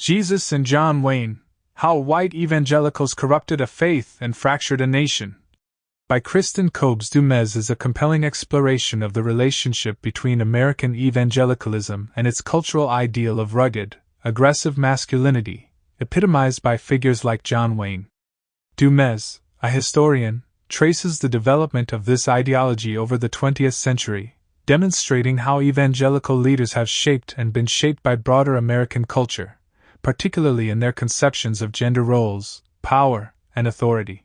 Jesus and John Wayne: How White Evangelicals Corrupted a Faith and Fractured a Nation, by Kristin Kobes Du Mez, is a compelling exploration of the relationship between American evangelicalism and its cultural ideal of rugged, aggressive masculinity, epitomized by figures like John Wayne. Du Mez, a historian, traces the development of this ideology over the 20th century, demonstrating how evangelical leaders have shaped and been shaped by broader American culture, particularly in their conceptions of gender roles, power, and authority.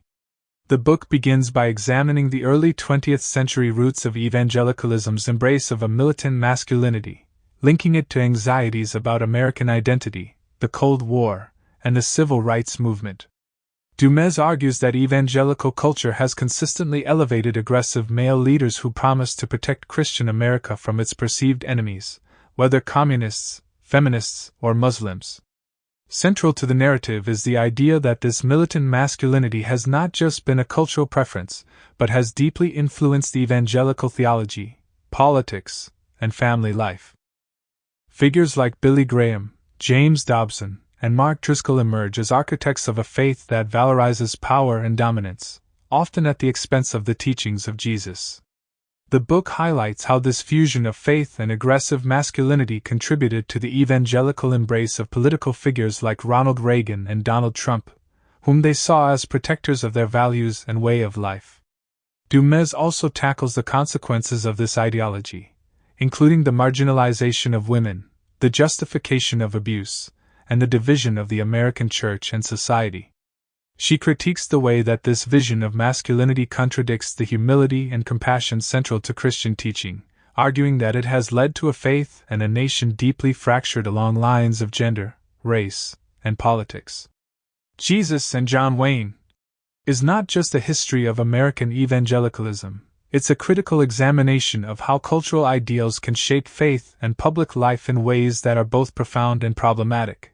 The book begins by examining the early 20th century roots of evangelicalism's embrace of a militant masculinity, linking it to anxieties about American identity, the Cold War, and the Civil Rights Movement. Du Mez argues that evangelical culture has consistently elevated aggressive male leaders who promise to protect Christian America from its perceived enemies, whether communists, feminists, or Muslims. Central to the narrative is the idea that this militant masculinity has not just been a cultural preference, but has deeply influenced evangelical theology, politics, and family life. Figures like Billy Graham, James Dobson, and Mark Driscoll emerge as architects of a faith that valorizes power and dominance, often at the expense of the teachings of Jesus. The book highlights how this fusion of faith and aggressive masculinity contributed to the evangelical embrace of political figures like Ronald Reagan and Donald Trump, whom they saw as protectors of their values and way of life. Du Mez also tackles the consequences of this ideology, including the marginalization of women, the justification of abuse, and the division of the American church and society. She critiques the way that this vision of masculinity contradicts the humility and compassion central to Christian teaching, arguing that it has led to a faith and a nation deeply fractured along lines of gender, race, and politics. Jesus and John Wayne is not just a history of American evangelicalism, it's a critical examination of how cultural ideals can shape faith and public life in ways that are both profound and problematic.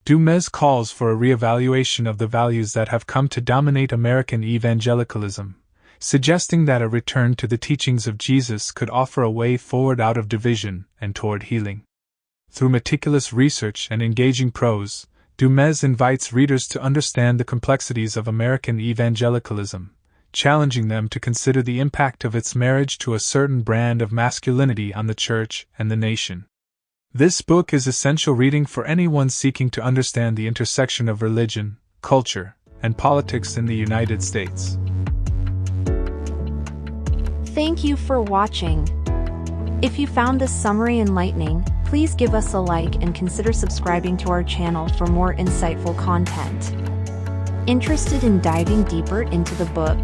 Du Mez calls for a reevaluation of the values that have come to dominate American evangelicalism, suggesting that a return to the teachings of Jesus could offer a way forward out of division and toward healing. Through meticulous research and engaging prose, Du Mez invites readers to understand the complexities of American evangelicalism, challenging them to consider the impact of its marriage to a certain brand of masculinity on the church and the nation. This book is essential reading for anyone seeking to understand the intersection of religion, culture, and politics in the United States. Thank you for watching. If you found this summary enlightening, please give us a like and consider subscribing to our channel for more insightful content. Interested in diving deeper into the book?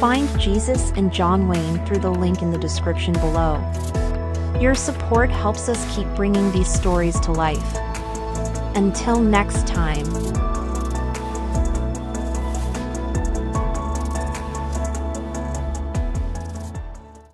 Find Jesus and John Wayne through the link in the description below. Your support helps us keep bringing these stories to life. Until next time.